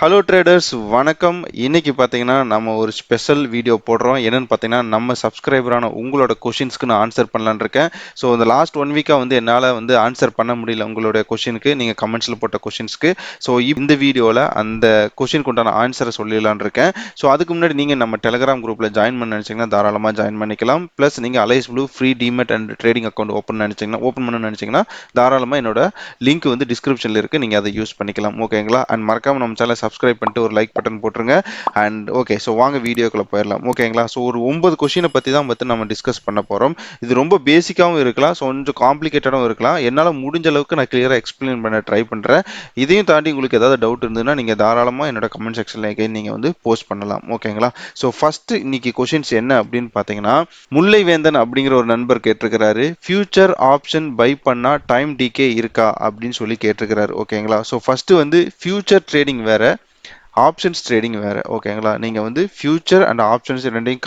Hello traders வணக்கம். இன்னைக்கு பார்த்தீங்கன்னா நம்ம ஒரு ஸ்பெஷல் வீடியோ போடுறோம். என்னன்னு பார்த்தீங்கன்னா நம்ம சப்ஸ்கிரைபரான உங்களோட கொஷின்ஸ்க்கு நான் ஆன்சர் பண்ணலான்னு இருக்கேன். ஸோ இந்த லாஸ்ட் 1 வீக்காக என்னால் ஆன்சர் பண்ண முடியல உங்களுடைய கொஷினுக்கு, நீங்கள் கமெண்ட்ஸில் போட்ட கொஷின்ஸ்க்கு. ஸோ இந்த வீடியோவில் அந்த கொஷினுக்கு உண்டான ஆன்சரை சொல்லிடலான்னு இருக்கேன். ஸோ அதுக்கு முன்னாடி நீங்கள் நம்ம டெலிகிராம் குரூப்பில் ஜாயின் பண்ண நினச்சிங்கன்னா தாராளமாக ஜாயின் பண்ணிக்கலாம். ப்ளஸ் நீங்கள் Alice Blue free demat and trading account open பண்ண நினச்சிங்கன்னா தாராளமாக என்னோட லிங்க் டிஸ்கிரிப்ஷனில் இருக்குது, நீங்கள் அதை யூஸ் பண்ணிக்கலாம். ஓகேங்களா? அண்ட் மறக்காம நம்ம சேனல் சப்ஸ்கிரைப் பண்ணிட்டு ஒரு லைக் பட்டன் போட்டுருங்க. அண்ட் ஓகே, ஸோ வாங்க வீடியோக்குள்ள போயிடலாம். ஓகேங்களா? ஸோ ஒரு 9 கொஷினை பற்றி தான் நம்ம டிஸ்கஸ் பண்ண போகிறோம். இது ரொம்ப பேசிக்காகவும் இருக்கலாம், ஸோ கொஞ்சம் காம்ப்ளிகேட்டடாகவும் இருக்கலாம். என்னால் முடிஞ்ச அளவுக்கு நான் கிளியராக எக்ஸ்பிளைன் பண்ண ட்ரை பண்ணுறேன். இதையும் தாண்டி உங்களுக்கு ஏதாவது டவுட் இருந்ததுன்னா நீங்கள் தாராளமாக என்னோட கமெண்ட் செக்ஷனில் எகைன் நீங்கள் போஸ்ட் பண்ணலாம். ஓகேங்களா? ஸோ ஃபர்ஸ்ட் இன்னைக்கு கொஷின்ஸ் என்ன அப்படின்னு பார்த்தீங்கன்னா, முல்லை வேந்தன் அப்படிங்கிற ஒரு நண்பர் கேட்டிருக்கிறாரு, ஃபியூச்சர் ஆப்ஷன் பை பண்ணா டைம் டிகே இருக்கா அப்படின்னு சொல்லி கேட்டிருக்கிறாரு. ஓகேங்களா? ஸோ ஃபர்ஸ்ட் ஃபியூச்சர் ட்ரேடிங் வேற, ஆப்ஷன்ஸ் ட்ரேடிங் வேற. ஓகேங்களா? நீங்க ஃபியூச்சர் அண்ட் ஆப்ஷன்ஸ் ரெண்டையும்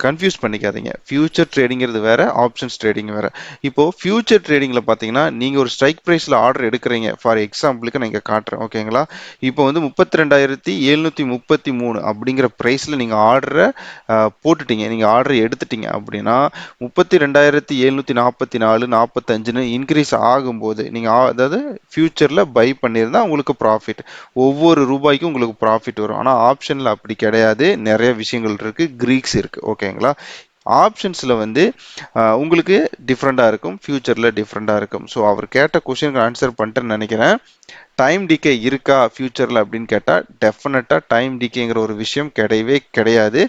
கன்ஃபியூஸ் பண்ணிக்காதீங்க. ஃபியூச்சர் ட்ரேடிங்கிறது வேற, ஆப்ஷன்ஸ் ட்ரேடிங் வேற. இப்போ ஃபியூச்சர் ட்ரேடிங்ல பாத்தீங்கன்னா நீங்க ஒரு ஸ்ட்ரைக் பிரைஸ்ல ஆர்டர் எடுக்கிறீங்க. ஃபார் எக்ஸாம்பிளுக்கு நான் இங்க காட்டுறேன். ஓகேங்களா? இப்போ 32,733 அப்படிங்கிற பிரைஸ்ல நீங்க ஆர்டரை போட்டுட்டீங்க, நீங்க ஆர்டர் எடுத்துட்டீங்க அப்படின்னா 32,744 45ன்னு இன்க்ரீஸ் ஆகும்போது நீங்க அதாவது ஃபியூச்சர்ல பை பண்ணியிருந்தா உங்களுக்கு ப்ராஃபிட், ஒவ்வொரு ரூபாய்க்கும் உங்களுக்கு ப்ராஃபிட் வரும். ஆனா ஆப்ஷன்ல அப்படி கிடையாது, நிறைய விஷயங்கள் இருக்கு, கிரீக்ஸ் இருக்கு. ஓகேங்களா? ஆப்ஷன்ஸ்ல உங்களுக்கு டிஃப்ரெண்டா இருக்கும், ஃபியூச்சர்ல டிஃப்ரெண்டா இருக்கும். ஸோ அவர் கேட்ட கொஸ்டினுக்கு ஆன்சர் பண்ணிட்டேன்னு நினைக்கிறேன். டைம் டிகே இருக்கா ஃபியூச்சர்ல அப்படின்னு கேட்டா டெஃபினட்டா டைம் டிகேங்கிற ஒரு விஷயம் கிடையவே கிடையாது.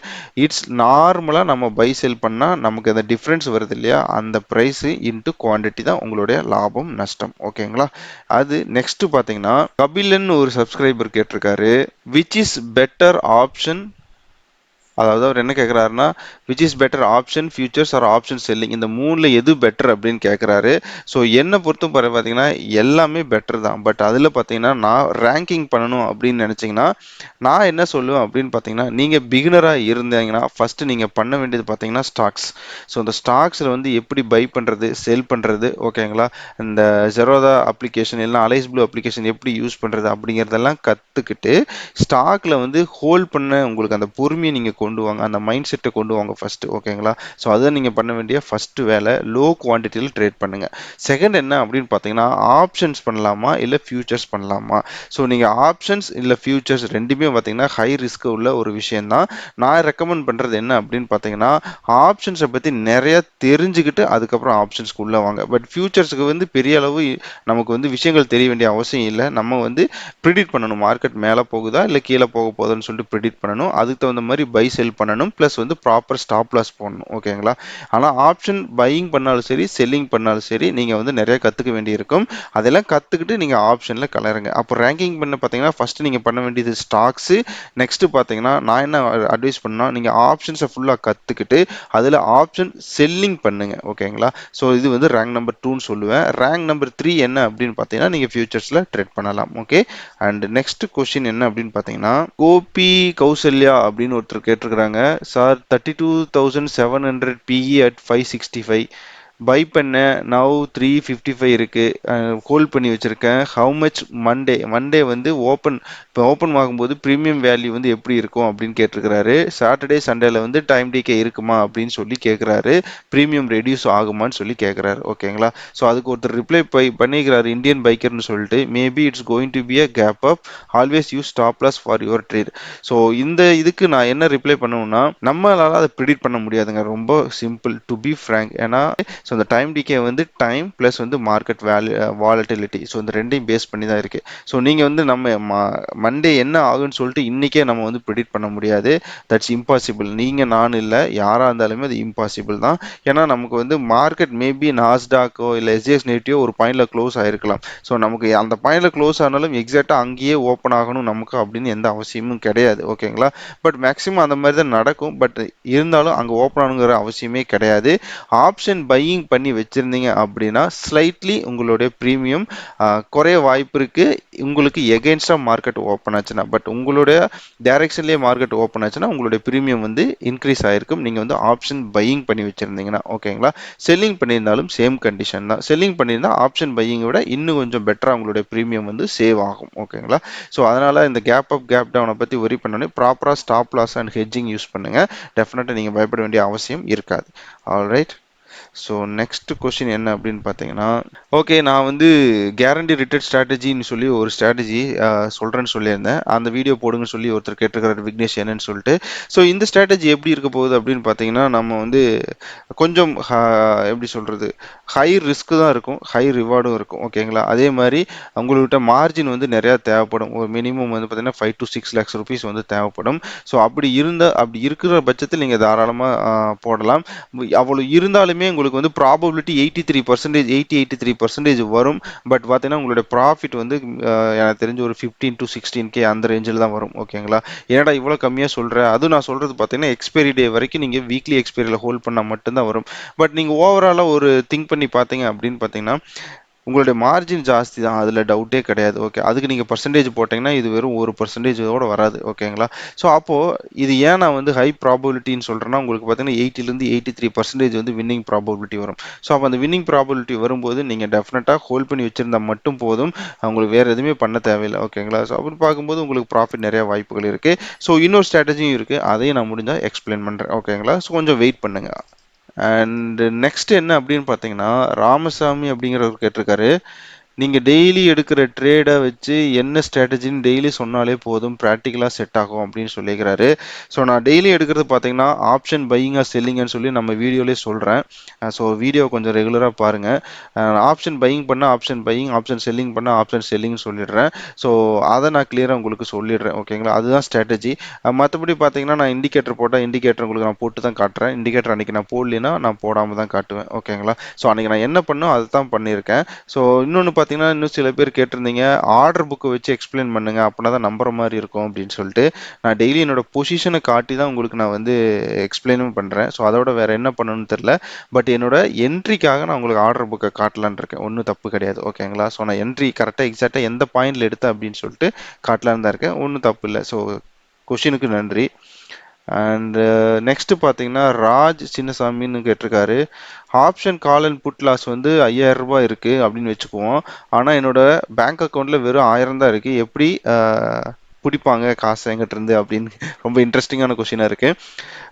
இட்ஸ் நார்மலா நம்ம பை செல் பண்ணா நமக்கு அந்த டிஃபரன்ஸ் வருது இல்லையா, அந்த பிரைஸ் இன்டு குவான்டிட்டி தான் உங்களுடைய லாபம் நஷ்டம். ஓகேங்களா? அது நெக்ஸ்ட் பாத்தீங்கன்னா கபிலன் ஒரு சப்ஸ்கிரைபர் கேட்டிருக்காரு, விச் இஸ் பெட்டர் ஆப்ஷன், அதாவது அவர் என்ன கேட்குறாருன்னா which is better option futures or option selling, இந்த மூணுல எது பெட்டர் அப்படின்னு கேட்குறாரு. ஸோ என்னை பொறுத்தும் பார்த்தீங்கன்னா எல்லாமே பெட்டர் தான். பட் அதில் பார்த்தீங்கன்னா நான் ரேங்கிங் பண்ணணும் அப்படின்னு நினச்சிங்கன்னா நான் என்ன சொல்லுவேன் அப்படின்னு பார்த்தீங்கன்னா, நீங்கள் பிகினராக இருந்தீங்கன்னா ஃபர்ஸ்ட் நீங்கள் பண்ண வேண்டியது பார்த்தீங்கன்னா ஸ்டாக்ஸ். ஸோ இந்த ஸ்டாக்ஸில் எப்படி பை பண்ணுறது, செல் பண்ணுறது, ஓகேங்களா, இந்த ஜெரோதா அப்ளிகேஷன் இல்லைனா அலைஸ் ப்ளூ அப்ளிகேஷன் எப்படி யூஸ் பண்ணுறது அப்படிங்கிறதெல்லாம் கற்றுக்கிட்டு ஸ்டாக்ல ஹோல்ட் பண்ண உங்களுக்கு அந்த பொறுமையை நீங்கள் கொண்டு வாங்க, அந்த மைண்ட் செட்டை கொண்டு வாங்க ஃபர்ஸ்ட். ஓகேங்களா? ஸோ அதை நீங்கள் பண்ண வேண்டிய ஃபர்ஸ்ட் வேலை, லோ குவான்டிட்டியில் ட்ரேட் பண்ணுங்க. செகண்ட் என்ன அப்படின்னு பார்த்தீங்கன்னா, ஆப்ஷன்ஸ் பண்ணலாமா இல்லை ஃபியூச்சர்ஸ் பண்ணலாமா. ஸோ நீங்கள் ஆப்ஷன்ஸ் இல்லை ஃபியூச்சர்ஸ் ரெண்டுமே பார்த்தீங்கன்னா ஹை ரிஸ்க் உள்ள ஒரு விஷயம் தான். நான் ரெக்கமெண்ட் பண்ணுறது என்ன அப்படின்னு பார்த்தீங்கன்னா, ஆப்ஷன்ஸை பற்றி நிறைய தெரிஞ்சுக்கிட்டு அதுக்கப்புறம் ஆப்ஷன்ஸ்க்கு உள்ள வாங்க. பட் ஃபியூச்சர்ஸுக்கு பெரிய அளவு நமக்கு விஷயங்கள் தெரிய வேண்டிய அவசியம் இல்லை. நம்ம ப்ரிடிக்ட் பண்ணணும், மார்க்கெட் மேலே போகுதா இல்லை கீழே போக போகுதுன்னு சொல்லிட்டு ப்ரிடிக்ட் பண்ணணும். அதுக்கு தகுந்த மாதிரி பை செல் பண்ணணும், ப்ளஸ் ப்ராப்பர் ஸ்டாப் லாஸ் போடணும். ஓகேங்களா? ஆனால் ஆப்ஷன் பையிங் பண்ணாலும் சரி செல்லிங் பண்ணாலும் சரி நீங்கள் நிறைய கற்றுக்க வேண்டியிருக்கும். அதெல்லாம் கற்றுக்கிட்டு நீங்கள் ஆப்ஷனில் கலருங்க. அப்போ ரேங்கிங் பண்ண பார்த்தீங்கன்னா ஃபர்ஸ்ட் நீங்கள் பண்ண வேண்டியது ஸ்டாக்ஸு. நெக்ஸ்ட் பார்த்தீங்கன்னா நான் என்ன அட்வைஸ் பண்ணால் நீங்கள் ஆப்ஷன்ஸை ஃபுல்லாக கற்றுக்கிட்டு அதில் ஆப்ஷன் செல்லிங் பண்ணுங்க. ஓகேங்களா? ஸோ இது ரேங்க் நம்பர் 2ன்னு சொல்லுவேன். ரேங்க் நம்பர் 3 என்ன அப்படின்னு பார்த்தீங்கன்னா நீங்கள் ஃபியூச்சர்ஸில் ட்ரேட் பண்ணலாம். ஓகே. அண்ட் நெக்ஸ்ட் கொஸ்டின் என்ன அப்படின்னு பார்த்தீங்கன்னா, கோபி கௌசல்யா அப்படின்னு ஒருத்தர் கேட்டிருக்கிறாங்க, சார் 32,700 பிஇ அட் 565 பை பண்ண நவ் 355 இருக்கு, ஹோல்ட் பண்ணி வச்சிருக்கேன். How much Monday Monday open இப்போ ஓப்பன் ஆகும்போது ப்ரீமியம் வேல்யூ எப்படி இருக்கும் அப்படின்னு கேட்டிருக்கிறாரு. சாட்டர்டே சண்டேல டைம் டிகே இருக்குமா அப்படின்னு சொல்லி கேட்குறாரு. ப்ரீமியம் ரெடியூஸ் ஆகுமான்னு சொல்லி கேட்குறாரு. ஓகேங்களா? ஸோ அதுக்கு ஒருத்தர் ரிப்ளை பண்ணிக்கிறாரு, இந்தியன் பைக்கர்னு சொல்லிட்டு, maybe it's going to be a gap up, always use stop loss for your trade. So இதுக்கு நான் என்ன ரிப்ளை பண்ணுவேன்னா, நம்மளால அதை ப்ரிடிக்ட் பண்ண முடியாதுங்க, ரொம்ப சிம்பிள் டு பி ஃப்ரேங்க். ஏன்னா ஸோ இந்த time decay time plus market value volatility, so இந்த ரெண்டையும் பேஸ் பண்ணி தான் இருக்கு. ஸோ நீங்க நம்ம மண்டே என்ன ஆகுன்னு சொல்லிட்டு இன்னைக்கே நம்ம ப்ரிடிக்ட் பண்ண முடியாது. That's impossible. நீங்க நான் இல்லை, யாரா இருந்தாலுமே அது இம்பாசிபிள் தான். ஏன்னா நமக்கு மார்க்கெட் மேபி நாஸ்டாக்கோ இல்லை எஸ்ஜிஎக்ஸ் நெட்டியோ ஒரு பாயிண்ட்ல க்ளோஸ் ஆயிருக்கலாம். ஸோ நமக்கு அந்த பாயிண்ட்ல க்ளோஸ் ஆனாலும் எக்ஸாக்டா அங்கேயே ஓப்பன் ஆகணும் நமக்கு அப்படின்னு எந்த அவசியமும் கிடையாது. ஓகேங்களா? பட் மேக்ஸிமம் அந்த மாதிரி தான் நடக்கும். பட் இருந்தாலும் அங்க ஓப்பன் ஆகணுங்கிற அவசியமே கிடையாது. ஆப்ஷன் பையிங் பையிங் பண்ணி வச்சிருந்தீங்க அப்படின்னா ஸ்லைட்லி உங்களுடைய ப்ரீமியம் குறைய வாய்ப்பு இருக்கு உங்களுக்கு எகென்ஸ்டா மார்க்கெட் ஓப்பன் ஆச்சுன்னா. பட் உங்களுடைய டைரக்ஷன்லேயே மார்க்கெட் ஓப்பன் ஆச்சுன்னா உங்களுடைய ப்ரீமியம் வந்து இன்க்ரீஸ் ஆயிருக்கும் நீங்க வந்து ஆப்ஷன் பையிங் பண்ணி வச்சிருந்தீங்கன்னா. ஓகேங்களா? செல்லிங் பண்ணியிருந்தாலும் சேம் கண்டிஷன் தான். செல்லிங் பண்ணியிருந்தா ஆப்ஷன் பையிங்கை விட இன்னும் கொஞ்சம் பெட்டரா உங்களுடைய ப்ரீமியம் வந்து சேவ் ஆகும். ஓகேங்களா? ஸோ அதனால இந்த கேப் அப் கேப் டவுனை பத்தி ஒரி பண்ணோன்னே ப்ராப்பரா stop loss and hedging use பண்ணுங்க. டெஃபினட்டா நீங்க பயப்பட வேண்டிய அவசியம் இருக்காது. ஆல்ரைட். ஸோ நெக்ஸ்ட் கொஸ்டின் என்ன அப்படின்னு பார்த்தீங்கன்னா, ஓகே நான் வந்து கேரண்டி ரிட்டர்ன் ஸ்ட்ராட்டஜின்னு சொல்லி ஒரு ஸ்ட்ராட்டஜி சொல்கிறேன்னு சொல்லியிருந்தேன். அந்த வீடியோ போடுங்கன்னு சொல்லி ஒருத்தர் கேட்டிருக்கிறாரு, விக்னேஷ் என்னன்னு சொல்லிட்டு. ஸோ இந்த ஸ்ட்ராட்டஜி எப்படி இருக்க போகுது அப்படின்னு பார்த்தீங்கன்னா, நம்ம வந்து கொஞ்சம் எப்படி சொல்கிறது, ஹை ரிஸ்க் தான் இருக்கும், ஹை ரிவார்டும் இருக்கும். ஓகேங்களா? அதே மாதிரி உங்கள்கிட்ட மார்ஜின் வந்து நிறையா தேவைப்படும். ஒரு மினிமம் வந்து பார்த்தீங்கன்னா 5 to 6 lakhs rupees வந்து தேவைப்படும். ஸோ அப்படி இருக்கிற பட்சத்தில் நீங்கள் தாராளமாக போடலாம். அவ்வளோ இருந்தாலுமே உங்களுக்கு வந்து ப்ராபபிலிட்டி 83%, 83% வரும். பட் பார்த்தீங்கன்னா உங்களுடைய ப்ராஃபிட் வந்து எனக்கு தெரிஞ்ச ஒரு 15 to 16K அந்த ரேஞ்சில் தான் வரும். ஓகேங்களா? ஏன்டா இவ்வளோ கம்மியாக சொல்கிறேன்? அது நான் சொல்கிறது பார்த்தீங்கன்னா எக்ஸ்பைரி டே வரைக்கும் நீங்கள் வீக்லி எக்ஸ்பைரியில் ஹோல்ட் பண்ணால் மட்டும்தான் வரும். பட் நீங்கள் ஓவராலாக ஒரு திங்க் பண்ணி பார்த்தீங்க அப்படின்னு பார்த்தீங்கன்னா உங்களுடைய மார்ஜின் ஜாஸ்தி தான், அதில் டவுட்டே கிடையாது. ஓகே, அதுக்கு நீங்கள் பர்சன்டேஜ் போட்டிங்கன்னா இது வெறும் 1% வராது. ஓகேங்களா? ஸோ அப்போது இது ஏன் நான் வந்து ஹை ப்ராபபிலிட்டின்னு சொல்கிறேன்னா உங்களுக்கு பார்த்தீங்கன்னா 80லேருந்து 83% வந்து வின்னிங் ப்ராபபிலிட்டி வரும். ஸோ அப்போ அந்த வின்னிங் ப்ராபபிலிட்டி வரும்போது நீங்கள் டெஃபினட்டாக ஹோல்ட் பண்ணி வச்சிருந்தா மட்டும் போதும், உங்களுக்கு வேறு எதுவுமே பண்ண தேவையில்லை. ஓகேங்களா? ஸோ அப்படி பார்க்கும்போது உங்களுக்கு ப்ராஃபிட் நிறைய வாய்ப்புகள் இருக்குது. ஸோ இன்னொரு ஸ்ட்ராட்டஜியும் இருக்குது, அதையும் நான் முடிஞ்சால் எக்ஸ்பிளைன் பண்ணுறேன். ஓகேங்களா? ஸோ கொஞ்சம் வெயிட் பண்ணுங்க. அண்ட் நெக்ஸ்ட் என்ன அப்படின்னு பார்த்தீங்கன்னா, ராமசாமி அப்படிங்கிறவர் கேட்டிருக்காரு, நீங்கள் டெய்லி எடுக்கிற ட்ரேடை வச்சு என்ன ஸ்ட்ராட்டஜின்னு டெய்லி சொன்னாலே போதும், ப்ராக்டிக்கலாக செட் ஆகும் அப்படின்னு சொல்லிக்கிறாரு. ஸோ நான் டெய்லி எடுக்கிறது பார்த்தீங்கன்னா ஆப்ஷன் பையிங்காக செல்லிங்கன்னு சொல்லி நம்ம வீடியோலேயே சொல்கிறேன். ஸோ வீடியோ கொஞ்சம் ரெகுலராக பாருங்கள். ஆப்ஷன் பையிங் பண்ணால் ஆப்ஷன் பையிங், ஆப்ஷன் செல்லிங் பண்ணால் ஆப்ஷன் செல்லிங்னு சொல்லிடுறேன். ஸோ அதை நான் கிளியராக உங்களுக்கு சொல்லிடுறேன். ஓகேங்களா? அதுதான் ஸ்ட்ராட்டஜி. மற்றபடி பார்த்தீங்கன்னா நான் இண்டிகேட்டர் போட்டால் இண்டிகேட்டர் உங்களுக்கு நான் போட்டு தான் காட்டுறேன். இண்டிகேட்டர் அன்றைக்கி நான் போடலைன்னா நான் போடாமல் தான் காட்டுவேன். ஓகேங்களா? ஸோ அன்றைக்கி நான் என்ன பண்ணோ அதை தான் பண்ணியிருக்கேன். ஸோ இன்னொன்று பார்த்தீங்கன்னா இன்னும் சில பேர் கேட்டிருந்தீங்க, ஆர்டர் புக்கை வச்சு எக்ஸ்பிளைன் பண்ணுங்க அப்படின்னா தான் நம்புற மாதிரி இருக்கும் அப்படின்னு சொல்லிட்டு. நான் டெய்லி என்னோட பொசிஷனை காட்டி தான் உங்களுக்கு நான் வந்து எக்ஸ்பிளைனும் பண்ணுறேன். ஸோ அதோட வேற என்ன பண்ணணும்னு தெரியல. பட் என்னோட என்ட்ரிக்காக நான் உங்களுக்கு ஆர்டர் புக்கை காட்டலான்னு இருக்கேன். ஒன்றும் தப்பு கிடையாது. ஓகேங்களா? ஸோ நான் என்ட்ரி கரெக்டாக எக்ஸாக்டாக எந்த பாயிண்ட்ல எடுத்தேன் அப்படின்னு சொல்லிட்டு காட்டலான்னு தான் இருக்கேன். ஒன்றும் தப்பு இல்லை. ஸோ கொஷினுக்கு நன்றி. அண்ட் நெக்ஸ்ட் பார்த்தீங்கன்னா ராஜ் சின்னசாமின்னு கேட்டிருக்காரு, option call and put loss வந்து 5000 ரூபாய் இருக்கு அப்படின்னு வச்சுக்குவோம். ஆனால் என்னோட பேங்க் அக்கௌண்ட்ல வெறும் 1000 தான் இருக்கு, எப்படி பிடிப்பாங்க காசு எங்கிட்ட இருந்து அப்படின்னு ரொம்ப இன்ட்ரெஸ்டிங்கான கொஸ்டினாக இருக்கு.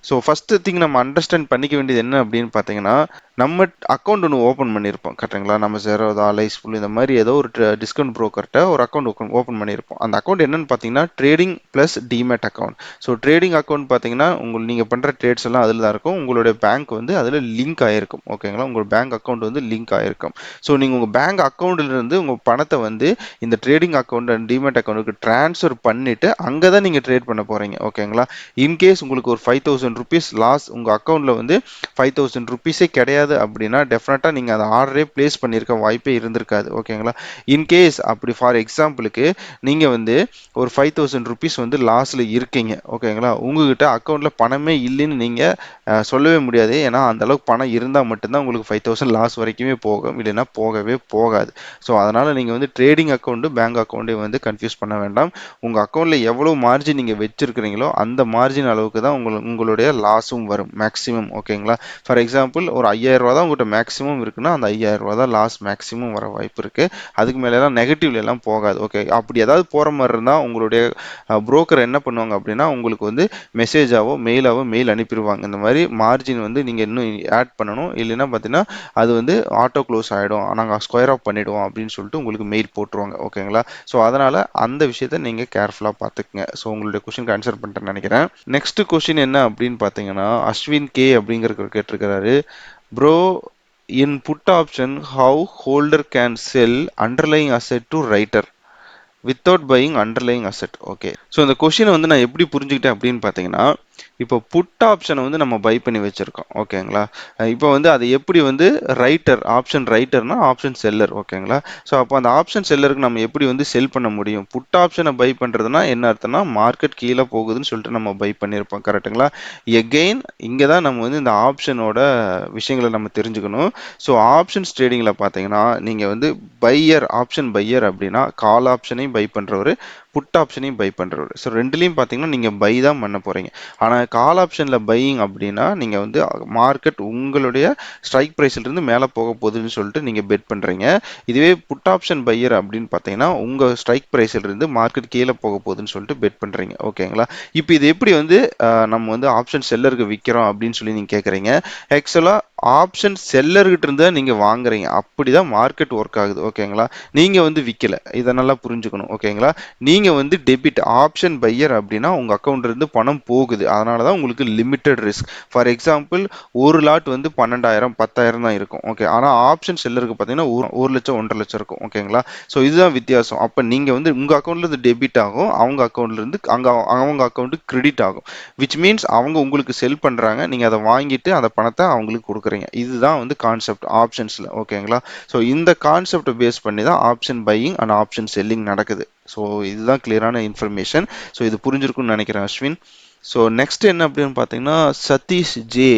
ஸோ ஃபர்ஸ்ட் திங் நம்ம அண்டர்ஸ்டாண்ட் பண்ணிக்க வேண்டியது என்ன அப்படின்னு பார்த்தீங்கன்னா, நம்ம அக்கௌண்ட் ஒன்று ஓப்பன் பண்ணியிருப்போம் கரெக்டுங்களா? நம்ம ஜெரோதா, லைஸ்ஃபுல் இந்த மாதிரி ஏதோ ஒரு டிஸ்கவுண்ட் ப்ரோக்கர்கிட்ட ஒரு அக்கௌண்ட் ஓப்பன் பண்ணியிருப்போம். அந்த அக்கௌண்ட் என்னன்னு பார்த்தீங்கன்னா trading plus demat account. So trading account பார்த்தீங்கன்னா நீங்கள் பண்ணுற ட்ரேட்ஸ் எல்லாம் அதில் தான் இருக்கும். உங்களுடைய பேங்க் வந்து அதில் லிங்க் ஆகிருக்கும். ஓகேங்களா? உங்கள் பேங்க் அக்கௌண்ட் வந்து லிங்க் ஆகிருக்கும். ஸோ நீங்கள் உங்கள் பேங்க் அக்கௌண்ட்லேருந்து உங்கள் பணத்தை வந்து இந்த ட்ரேடிங் அக்கௌண்ட் அண்ட் டிமேட் அக்கௌண்ட்டுக்கு ட்ரான்ஸ்ஃபர் பண்ணிவிட்டு அங்கே தான் நீங்கள் ட்ரேட் பண்ண போகிறீங்க. ஓகேங்களா? இன்கேஸ் உங்களுக்கு ஒரு 5000 ருபீஸ் லாஸ் உங்கள் அக்கௌண்ட்டில் வந்து 5000 ருபீஸே கிடையாது அப்படின்னா டெஃபினட்டாக நீங்கள் அந்த ஆர்டரே பிளேஸ் பண்ணியிருக்க வாய்ப்பே இருந்திருக்காது. ஓகேங்களா? இன்கேஸ் அப்படி ஃபார் எக்ஸாம்பிளுக்கு நீங்கள் வந்து ஒரு 5000 ருபீஸ் வந்து லாஸில் இருக்கீங்க. ஓகேங்களா? உங்ககிட்ட அக்கௌண்ட்டில் பணமே இல்லைன்னு நீங்கள் சொல்லவே முடியாது. ஏன்னா அந்த அளவுக்கு பணம் இருந்தால் மட்டும்தான் உங்களுக்கு 5000 லாஸ் வரைக்குமே போகும், இல்லைன்னா போகவே போகாது. ஸோ அதனால் நீங்கள் வந்து ட்ரேடிங் அக்கௌண்ட்டு பேங்க் அக்கௌண்ட்டை வந்து கன்ஃபியூஸ் பண்ண வேண்டாம். உங்கள் அக்கௌண்ட்டில் எவ்வளோ மார்ஜின் நீங்கள் வச்சிருக்கிறீங்களோ அந்த மார்ஜின் அளவுக்கு தான் உங்களுடைய லாஸும் வரும் மேக்ஸிமம். ஓகேங்களா? ஃபார் எக்ஸாம்பிள் ஒரு 5000 ரூபா தான் உங்கள்கிட்ட மேக்ஸிமம் இருக்குன்னா அந்த 5000 ரூபா தான் லாஸ் மேக்ஸிமம் வர வாய்ப்பு இருக்குது. அதுக்கு மேலெல்லாம் நெகட்டிவ்ல எல்லாம் போகாது. ஓகே, அப்படி ஏதாவது போகிற மாதிரி இருந்தால் உங்களுடைய புரோக்கர் என்ன பண்ணுவாங்க அப்படின்னா உங்களுக்கு வந்து மெசேஜாவோ மெயில் அனுப்பிடுவாங்க. இந்த மாதிரி மார்ஜின் வந்து நீங்கள் இன்னும் ஆட் பண்ணணும், இல்லைன்னா பார்த்தீங்கன்னா அது வந்து ஆட்டோ க்ளோஸ் ஆகிடும், நாங்கள் ஸ்கொயர் ஆஃப் பண்ணிவிடுவோம் அப்படின்னு சொல்லிட்டு உங்களுக்கு மெயில் போட்டுருவாங்க. ஓகேங்களா? ஸோ அதனால் அந்த விஷயத்தை நீங்கள் கேர்ஃபுல்லாக பார்த்துக்குங்க. ஸோ உங்களுடைய கொஸ்டினுக்கு ஆன்சர் பண்ணிட்டேன்னு நினைக்கிறேன். நெக்ஸ்ட் கொஸ்டின் என்ன அப்படின்னு பார்த்தீங்கன்னா அஸ்வின் கே அப்படிங்கிற கேட்டிருக்கிறாரு, bro in put option how holder can sell underlying asset to writer without buying underlying asset. Okay, so இந்த கொஷினை வந்து நான் எப்படி புரிஞ்சுக்கிட்டேன் அப்படின்னு பார்த்தீங்கன்னா, இப்போ புட் ஆப்ஷனை வந்து நம்ம பை பண்ணி வச்சிருக்கோம் ஓகேங்களா. இப்போ வந்து அது எப்படி வந்து ரைட்டர் ஆப்ஷன் ரைட்டர்னா ஆப்ஷன் செல்லர் ஓகேங்களா. ஸோ அப்போ அந்த ஆப்ஷன் செல்லருக்கு நம்ம எப்படி வந்து செல் பண்ண முடியும்? புட் ஆப்ஷனை பை பண்றதுன்னா என்ன அர்த்தம்னா மார்க்கெட் கீழே போகுதுன்னு சொல்லிட்டு நம்ம பை பண்ணியிருப்போம் கரெக்ட்டுங்களா. எகெயின் இங்கே தான் நம்ம வந்து இந்த ஆப்ஷனோட விஷயங்களை நம்ம தெரிஞ்சுக்கணும். ஸோ ஆப்ஷன்ஸ் ட்ரேடிங்கில் பார்த்தீங்கன்னா நீங்கள் வந்து பையர் ஆப்ஷன் பையர் அப்படின்னா கால் ஆப்ஷனையும் பை பண்ணுறவர் புட் ஆப்ஷனையும் பை பண்ணுறவர். ஸோ ரெண்டுலேயும் பார்த்தீங்கன்னா நீங்கள் பை தான் பண்ண போகிறீங்க. ஆனால் கால் ஆப்ஷனில் பையிங் அப்படின்னா நீங்கள் வந்து மார்க்கெட் உங்களுடைய ஸ்ட்ரைக் ப்ரைஸ்லேருந்து மேலே போக போகுதுன்னு சொல்லிட்டு நீங்கள் பெட் பண்ணுறீங்க. இதுவே புட் ஆப்ஷன் பையர் அப்படின்னு பார்த்தீங்கன்னா உங்கள் ஸ்ட்ரைக் ப்ரைஸ்லேருந்து மார்க்கெட் கீழே போக போகுதுன்னு சொல்லிட்டு பெட் பண்ணுறீங்க ஓகேங்களா. இப்போ இது எப்படி வந்து நம்ம வந்து ஆப்ஷன் செல்லருக்கு விற்கிறோம் அப்படின்னு சொல்லி நீங்கள் கேட்குறீங்க. ஆக்சுவலாக ஆப்ஷன் செல்லர்கிட்ட இருந்து நீங்கள் வாங்குறீங்க. அப்படிதான் மார்க்கெட் ஒர்க் ஆகுது ஓகேங்களா. நீங்கள் வந்து விற்கல. இதை நல்லா புரிஞ்சுக்கணும் ஓகேங்களா. நீங்கள் வந்து டெபிட் ஆப்ஷன் பையர் அப்படின்னா உங்கள் அக்கௌண்ட்ல இருந்து பணம் போகுது. அதனால தான் உங்களுக்கு லிமிட்டட் ரிஸ்க். ஃபார் எக்ஸாம்பிள் ஒரு லாட் வந்து 12,000 10,000 தான் இருக்கும் ஓகே. ஆனால் ஆப்ஷன் செல்லருக்கு பார்த்தீங்கன்னா 1,00,000 1,50,000 இருக்கும் ஓகேங்களா. ஸோ இதுதான் வித்தியாசம். அப்போ நீங்கள் வந்து உங்கள் அக்கௌண்ட்ல இருந்து டெபிட் ஆகும், அவங்க அக்கௌண்ட்ல இருந்து அவங்க அக்கௌண்ட்டுக்கு கிரெடிட் ஆகும். விச் மீன்ஸ் அவங்க உங்களுக்கு செல் பண்ணுறாங்க, நீங்கள் அதை வாங்கிட்டு அந்த பணத்தை அவங்களுக்கு கொடுக்குறீங்க. இதுதான் வந்து கான்செப்ட் ஆப்ஷன்ஸில் ஓகேங்களா. ஸோ இந்த கான்செப்டை பேஸ் பண்ணி தான் option buying and option selling நடக்குது. ஸோ இதுதான் கிளியரான இன்ஃபர்மேஷன். ஸோ இது புரிஞ்சிருக்கும்னு நினைக்கிறேன் அஸ்வின். ஸோ நெக்ஸ்ட் என்ன அப்படின்னு பார்த்தீங்கன்னா Sathish J,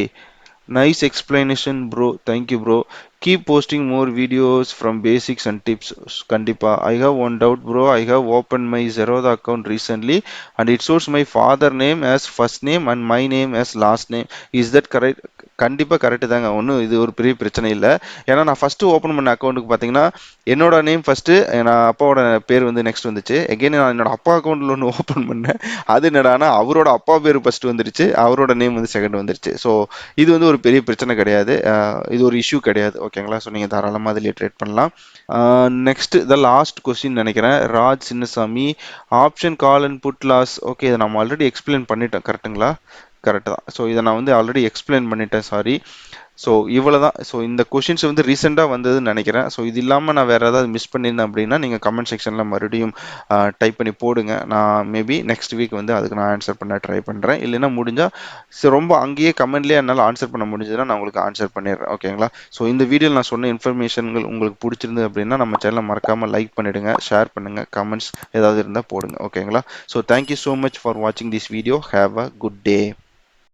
nice explanation bro, thank you bro, keep posting more videos from basics and tips. கண்டிப்பா. I have one doubt bro, I have open my Zerodha account recently and it shows my father name as first name and my name as last name. Is that correct? கண்டிப்பாக correct தாங்க, ஒன்றும் இது ஒரு பெரிய பிரச்சனை இல்லை. ஏன்னா நான் ஃபஸ்ட்டு ஓப்பன் பண்ண அக்கௌண்ட்டுக்கு பார்த்தீங்கன்னா என்னோட நேம் ஃபஸ்ட்டு, நான் அப்பாவோட பேர் வந்து நெக்ஸ்ட் வந்துச்சு. எகெயின் நான் என்னோட அப்பா அக்கௌண்ட்டில் ஒன்று ஓப்பன் பண்ணேன். அது என்னடானா அவரோட அப்பா பேர் ஃபஸ்ட்டு வந்துருச்சு, அவரோட நேம் வந்து செகண்ட் வந்துருச்சு. ஸோ இது வந்து ஒரு பெரிய பிரச்சனை கிடையாது, இது ஒரு இஷ்யூ கிடையாது ஓகேங்களா. ஸோ நீங்கள் தாராளமாக அதிலேயே ட்ரேட் பண்ணலாம். நெக்ஸ்ட் த லாஸ்ட் கொஸ்டின் நினைக்கிறேன், Raj Chinnasamy, option call and put loss. Okay, இதை நம்ம ஆல்ரெடி எக்ஸ்பிளைன் பண்ணிட்டோம் கரெக்ட்டுங்களா. கரெக்டு தான். ஸோ இதை நான் வந்து ஆல்ரெடி எக்ஸ்பிளைன் பண்ணிட்டேன், சாரி. ஸோ இவ்வளோ தான். ஸோ இந்த கொஷின்ஸ் வந்து ரீசெண்டாக வந்ததுன்னு நினைக்கிறேன். ஸோ இது இல்லாமல் நான் வேறு ஏதாவது மிஸ் பண்ணியிருந்தேன் அப்படின்னா நீங்கள் கமெண்ட் செக்ஷனில் மறுபடியும் டைப் பண்ணி போடுங்க. நான் மேபி நெக்ஸ்ட் வீக் வந்து அதுக்கு நான் ஆன்சர் பண்ண ட்ரை பண்ணுறேன். இல்லைன்னா முடிஞ்சால் ரொம்ப அங்கேயே கமெண்ட்லேயே என்னால் ஆன்சர் பண்ண முடிஞ்சதுன்னா நான் உங்களுக்கு ஆன்சர் பண்ணிடுறேன் ஓகேங்களா. ஸோ இந்த வீடியோவில் நான் சொன்ன இன்ஃபர்மேஷன்கள் உங்களுக்கு பிடிச்சிருந்தது அப்படின்னா நம்ம சேனலை மறக்காமல் லைக் பண்ணிவிடுங்க, ஷேர் பண்ணுங்கள், கமெண்ட்ஸ் ஏதாவது இருந்தால் போடுங்க ஓகேங்களா. So thank you so much for வாட்சிங் this video. Have a good day.